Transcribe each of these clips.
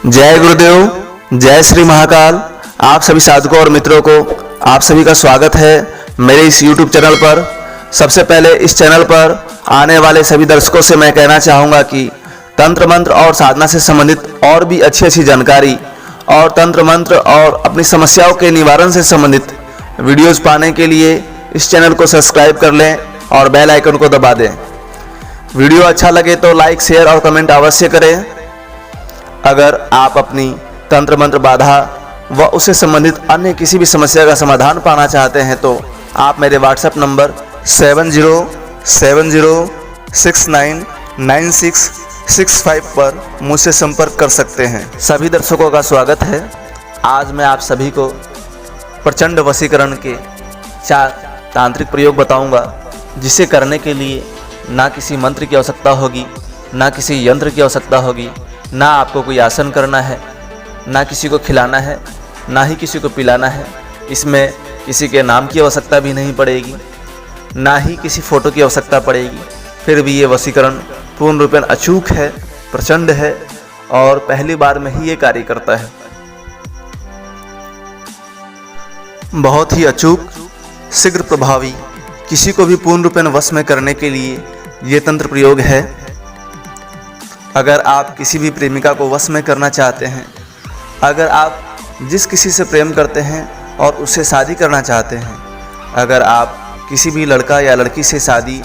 जय गुरुदेव, जय श्री महाकाल। आप सभी साधकों और मित्रों को आप सभी का स्वागत है मेरे इस YouTube चैनल पर। सबसे पहले इस चैनल पर आने वाले सभी दर्शकों से मैं कहना चाहूँगा कि तंत्र मंत्र और साधना से संबंधित और भी अच्छी जानकारी और तंत्र मंत्र और अपनी समस्याओं के निवारण से संबंधित वीडियोज़ पाने के लिए इस चैनल को सब्सक्राइब कर लें और बेल आइकन को दबा दें। वीडियो अच्छा लगे तो लाइक, शेयर और कमेंट अवश्य करें। अगर आप अपनी तंत्र मंत्र बाधा व उससे संबंधित अन्य किसी भी समस्या का समाधान पाना चाहते हैं तो आप मेरे व्हाट्सएप नंबर 7070699665 पर मुझसे संपर्क कर सकते हैं। सभी दर्शकों का स्वागत है। आज मैं आप सभी को प्रचंड वशीकरण के 4 तांत्रिक प्रयोग बताऊंगा, जिसे करने के लिए ना किसी मंत्र की आवश्यकता होगी, ना किसी यंत्र की आवश्यकता होगी, ना आपको कोई आसन करना है, ना किसी को खिलाना है, ना ही किसी को पिलाना है। इसमें किसी के नाम की आवश्यकता भी नहीं पड़ेगी, ना ही किसी फोटो की आवश्यकता पड़ेगी। फिर भी ये वशीकरण पूर्ण रूपेण अचूक है, प्रचंड है और पहली बार में ही ये कार्य करता है। बहुत ही अचूक, शीघ्र प्रभावी, किसी को भी पूर्ण रूपेण वश में करने के लिए ये तंत्र प्रयोग है। अगर आप किसी भी प्रेमिका को वश में करना चाहते हैं, अगर आप जिस किसी से प्रेम करते हैं और उससे शादी करना चाहते हैं, अगर आप किसी भी लड़का या लड़की से शादी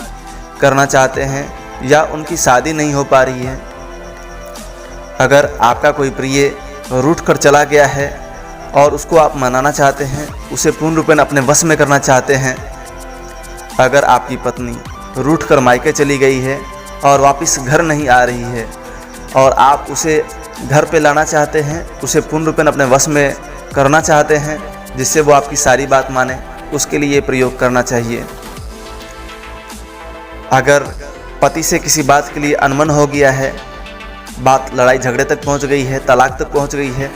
करना चाहते हैं या उनकी शादी नहीं हो पा रही है, अगर आपका कोई प्रिय रूठ कर चला गया है और उसको आप मनाना चाहते हैं, उसे पूर्ण रूपेण अपने वश में करना चाहते हैं, अगर आपकी पत्नी रूठ कर मायके चली गई है और वापस घर नहीं आ रही है और आप उसे घर पे लाना चाहते हैं, उसे पूर्ण रूपेण अपने वश में करना चाहते हैं जिससे वो आपकी सारी बात माने, उसके लिए ये प्रयोग करना चाहिए। अगर पति से किसी बात के लिए अनमन हो गया है, बात लड़ाई झगड़े तक पहुंच गई है, तलाक तक पहुंच गई है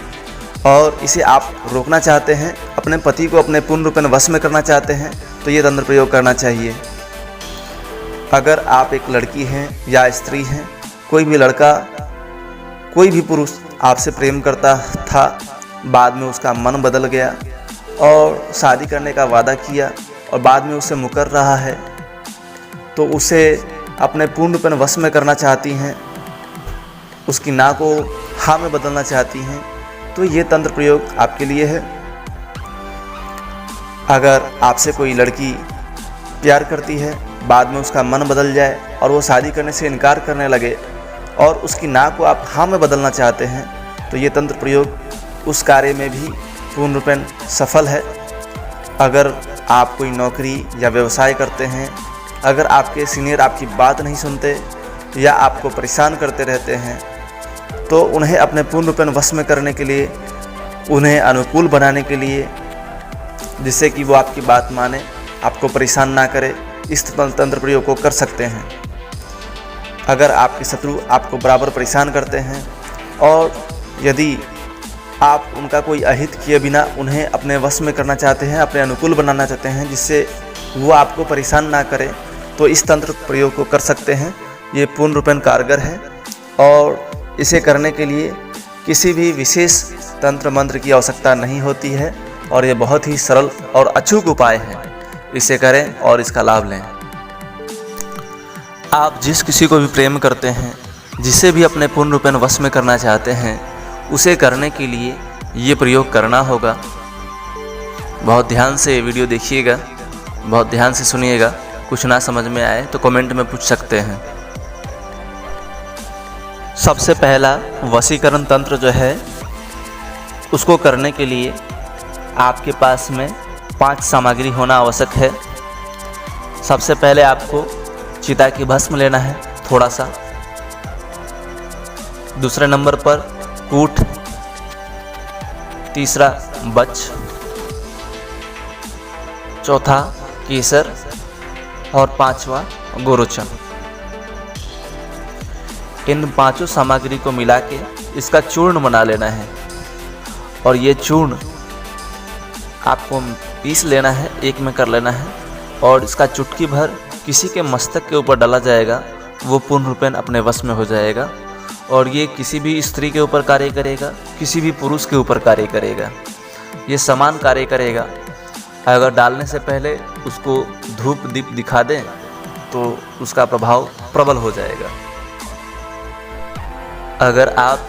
और इसे आप रोकना चाहते हैं, अपने पति को अपने पूर्ण रूपेण वश में करना चाहते हैं, तो ये तंत्र प्रयोग करना चाहिए। अगर आप एक लड़की हैं या स्त्री हैं, कोई भी लड़का, कोई भी पुरुष आपसे प्रेम करता था, बाद में उसका मन बदल गया और शादी करने का वादा किया और बाद में उससे मुकर रहा है, तो उसे अपने पूर्ण रूपेण वश में करना चाहती हैं, उसकी ना को हाँ में बदलना चाहती हैं, तो ये तंत्र प्रयोग आपके लिए है। अगर आपसे कोई लड़की प्यार करती है, बाद में उसका मन बदल जाए और वो शादी करने से इनकार करने लगे और उसकी ना को आप हाँ में बदलना चाहते हैं, तो ये तंत्र प्रयोग उस कार्य में भी पूर्ण रूपेण सफल है। अगर आप कोई नौकरी या व्यवसाय करते हैं, अगर आपके सीनियर आपकी बात नहीं सुनते या आपको परेशान करते रहते हैं, तो उन्हें अपने पूर्ण रूपेण वश में करने के लिए, उन्हें अनुकूल बनाने के लिए, जिससे कि वो आपकी बात माने, आपको परेशान ना करे, इस तंत्र प्रयोग को कर सकते हैं। अगर आपके शत्रु आपको बराबर परेशान करते हैं और यदि आप उनका कोई अहित किए बिना उन्हें अपने वश में करना चाहते हैं, अपने अनुकूल बनाना चाहते हैं, जिससे वो आपको परेशान ना करे, तो इस तंत्र प्रयोग को कर सकते हैं। ये पूर्ण रूपेण कारगर है और इसे करने के लिए किसी भी विशेष तंत्र मंत्र की आवश्यकता नहीं होती है और ये बहुत ही सरल और अचूक उपाय है। इसे करें और इसका लाभ लें। आप जिस किसी को भी प्रेम करते हैं, जिसे भी अपने पूर्ण रूपेण वश में करना चाहते हैं, उसे करने के लिए ये प्रयोग करना होगा। बहुत ध्यान से वीडियो देखिएगा, बहुत ध्यान से सुनिएगा। कुछ ना समझ में आए तो कमेंट में पूछ सकते हैं। सबसे पहला वशीकरण तंत्र जो है, उसको करने के लिए आपके पास में 5 सामग्री होना आवश्यक है। सबसे पहले आपको चिता की भस्म लेना है थोड़ा सा, दूसरे नंबर पर कूट, तीसरा बच, चौथा केसर और 5वां गोरोचन। इन 5 सामग्री को मिला के इसका चूर्ण बना लेना है और ये चूर्ण आपको पीस लेना है, एक में कर लेना है और इसका चुटकी भर किसी के मस्तक के ऊपर डाला जाएगा, वो पूर्ण रूपेण अपने वश में हो जाएगा और ये किसी भी स्त्री के ऊपर कार्य करेगा, किसी भी पुरुष के ऊपर कार्य करेगा, ये समान कार्य करेगा। अगर डालने से पहले उसको धूप दीप दिखा दें तो उसका प्रभाव प्रबल हो जाएगा। अगर आप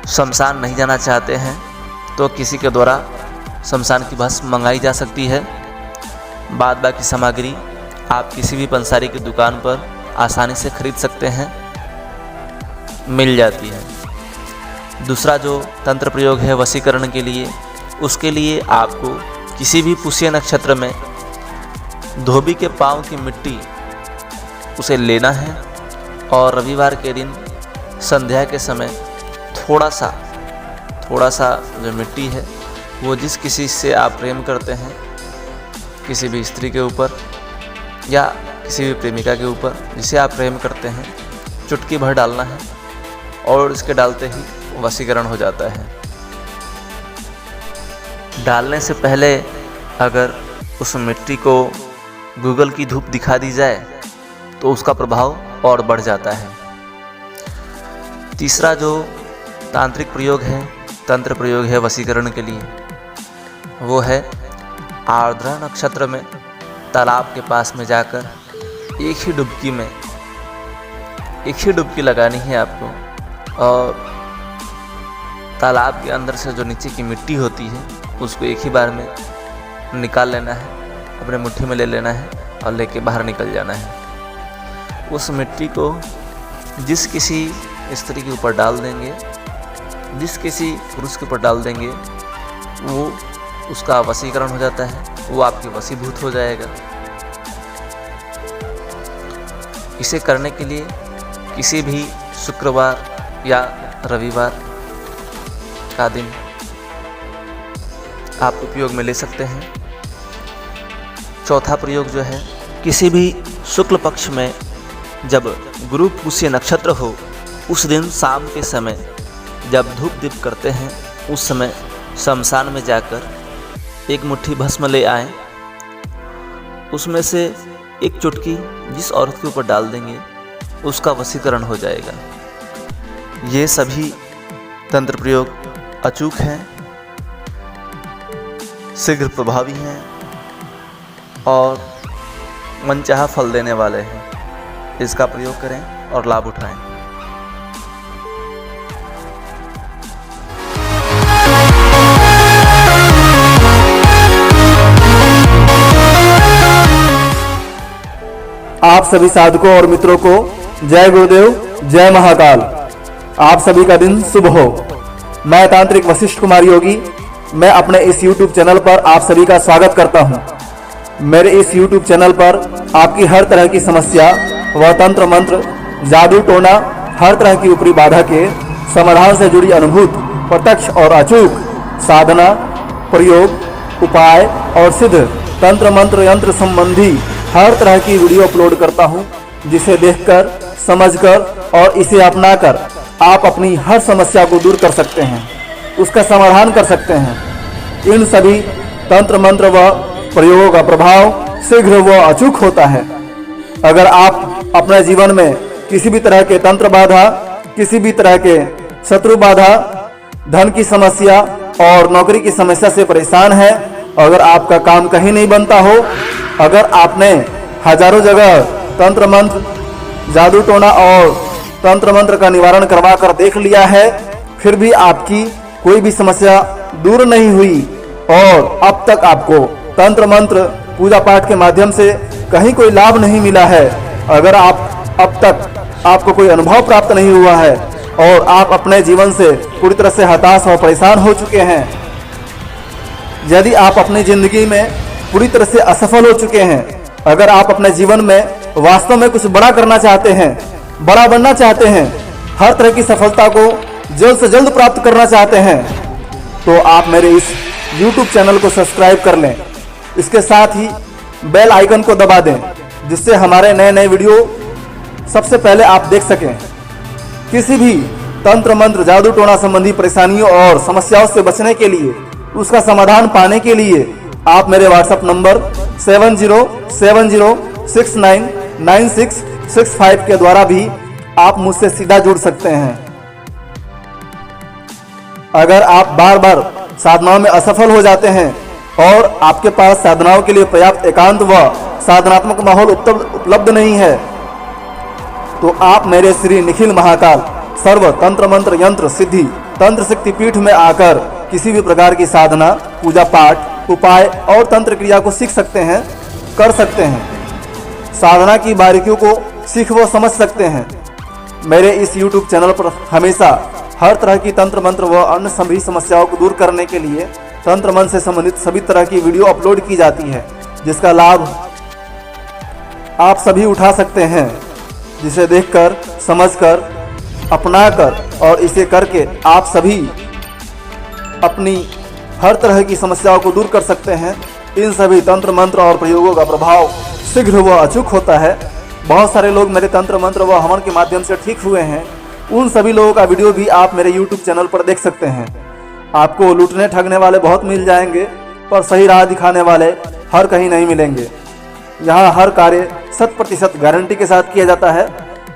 शमशान नहीं जाना चाहते हैं तो किसी के द्वारा शमशान की भस्म मंगाई जा सकती है। बाद बाकी सामग्री आप किसी भी पंसारी की दुकान पर आसानी से खरीद सकते हैं, मिल जाती है। दूसरा जो तंत्र प्रयोग है वशीकरण के लिए, उसके लिए आपको किसी भी पुष्य नक्षत्र में धोबी के पाँव की मिट्टी उसे लेना है और रविवार के दिन संध्या के समय थोड़ा सा जो मिट्टी है वो जिस किसी से आप प्रेम करते हैं, किसी भी स्त्री के ऊपर या किसी भी प्रेमिका के ऊपर जिसे आप प्रेम करते हैं, चुटकी भर डालना है और इसके डालते ही वशीकरण हो जाता है। डालने से पहले अगर उस मिट्टी को गूगल की धूप दिखा दी जाए तो उसका प्रभाव और बढ़ जाता है। तीसरा जो तांत्रिक प्रयोग है, तंत्र प्रयोग है वशीकरण के लिए, वो है आर्द्रा नक्षत्र में तालाब के पास में जाकर एक ही डुबकी लगानी है आपको और तालाब के अंदर से जो नीचे की मिट्टी होती है उसको एक ही बार में निकाल लेना है, अपने मुट्ठी में ले लेना है और लेके बाहर निकल जाना है। उस मिट्टी को जिस किसी स्त्री के ऊपर डाल देंगे, जिस किसी पुरुष के ऊपर डाल देंगे, वो उसका वशीकरण हो जाता है, वो आपके वशीभूत हो जाएगा। इसे करने के लिए किसी भी शुक्रवार या रविवार का दिन आप उपयोग में ले सकते हैं। चौथा प्रयोग जो है, किसी भी शुक्ल पक्ष में जब गुरु पुष्य नक्षत्र हो उस दिन शाम के समय जब धूप दीप करते हैं, उस समय शमशान में जाकर एक मुट्ठी भस्म ले आएं, उसमें से एक चुटकी जिस औरत के ऊपर डाल देंगे उसका वशीकरण हो जाएगा। ये सभी तंत्र प्रयोग अचूक हैं, शीघ्र प्रभावी हैं और मनचाहा फल देने वाले हैं। इसका प्रयोग करें और लाभ उठाएं। आप सभी साधकों और मित्रों को जय गुरुदेव, जय महाकाल। आप सभी का दिन शुभ हो। मैं तांत्रिक वशिष्ठ कुमार योगी, मैं अपने इस YouTube चैनल पर आप सभी का स्वागत करता हूं। मेरे इस YouTube चैनल पर आपकी हर तरह की समस्या व तंत्र मंत्र, जादू टोना, हर तरह की ऊपरी बाधा के समाधान से जुड़ी अनुभूत, प्रत्यक्ष और अचूक साधना, प्रयोग, उपाय और सिद्ध तंत्र मंत्र यंत्र संबंधी हर तरह की वीडियो अपलोड करता हूं, जिसे देखकर, समझकर और इसे अपनाकर आप अपनी हर समस्या को दूर कर सकते हैं, उसका समाधान कर सकते हैं। इन सभी तंत्र मंत्र व प्रयोगों का प्रभाव शीघ्र व अचूक होता है। अगर आप अपने जीवन में किसी भी तरह के तंत्र बाधा, किसी भी तरह के शत्रु बाधा, धन की समस्या और नौकरी की समस्या से परेशान है, अगर आपका काम कहीं नहीं बनता हो, अगर आपने हजारों जगह तंत्र मंत्र, जादू टोना और तंत्र मंत्र का निवारण करवा कर देख लिया है, फिर भी आपकी कोई भी समस्या दूर नहीं हुई और अब तक आपको तंत्र मंत्र पूजा पाठ के माध्यम से कहीं कोई लाभ नहीं मिला है, अगर अब तक आपको कोई अनुभव प्राप्त नहीं हुआ है और आप अपने जीवन से पूरी तरह से हताश और परेशान हो चुके हैं, यदि आप अपनी जिंदगी में पूरी तरह से असफल हो चुके हैं, अगर आप अपने जीवन में वास्तव में कुछ बड़ा करना चाहते हैं, बड़ा बनना चाहते हैं, हर तरह की सफलता को जल्द से जल्द प्राप्त करना चाहते हैं, तो आप मेरे इस YouTube चैनल को सब्सक्राइब कर लें। इसके साथ ही बेल आइकन को दबा दें, जिससे हमारे नए नए वीडियो सबसे पहले आप देख सकें। किसी भी तंत्र मंत्र, जादू टोना संबंधी परेशानियों और समस्याओं से बचने के लिए, उसका समाधान पाने के लिए आप मेरे व्हाट्सएप नंबर 7070699665 के द्वारा भी आप मुझसे सीधा जुड़ सकते हैं। अगर आप बार बार साधनाओं में असफल हो जाते हैं और आपके पास साधनाओं के लिए पर्याप्त एकांत व साधनात्मक माहौल उपलब्ध नहीं है, तो आप मेरे श्री निखिल महाकाल सर्व तंत्र मंत्र यंत्र सिद्धि तंत्र शक्ति पीठ में आकर किसी भी प्रकार की साधना, पूजा पाठ, उपाय और तंत्र क्रिया को सीख सकते हैं, कर सकते हैं। साधना की बारीकियों को सीख व समझ सकते हैं। मेरे इस YouTube चैनल पर हमेशा हर तरह की तंत्र मंत्र व अन्य सभी समस्याओं को दूर करने के लिए तंत्र मंत्र से संबंधित सभी तरह की वीडियो अपलोड की जाती है, जिसका लाभ आप सभी उठा सकते हैं, जिसे देखकर, समझकर, अपनाकर और इसे करके आप सभी अपनी हर तरह की समस्याओं को दूर कर सकते हैं। इन सभी तंत्र मंत्र और प्रयोगों का प्रभाव शीघ्र व अचूक होता है। बहुत सारे लोग मेरे तंत्र मंत्र व हवन के माध्यम से ठीक हुए हैं। उन सभी लोगों का वीडियो भी आप मेरे YouTube चैनल पर देख सकते हैं। आपको लूटने ठगने वाले बहुत मिल जाएंगे, पर सही राह दिखाने वाले हर कहीं नहीं मिलेंगे। यहाँ हर कार्य 100% गारंटी के साथ किया जाता है।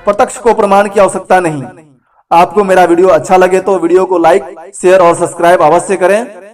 प्रत्यक्ष को प्रमाण की आवश्यकता नहीं। आपको मेरा वीडियो अच्छा लगे तो वीडियो को लाइक, शेयर और सब्सक्राइब अवश्य करें।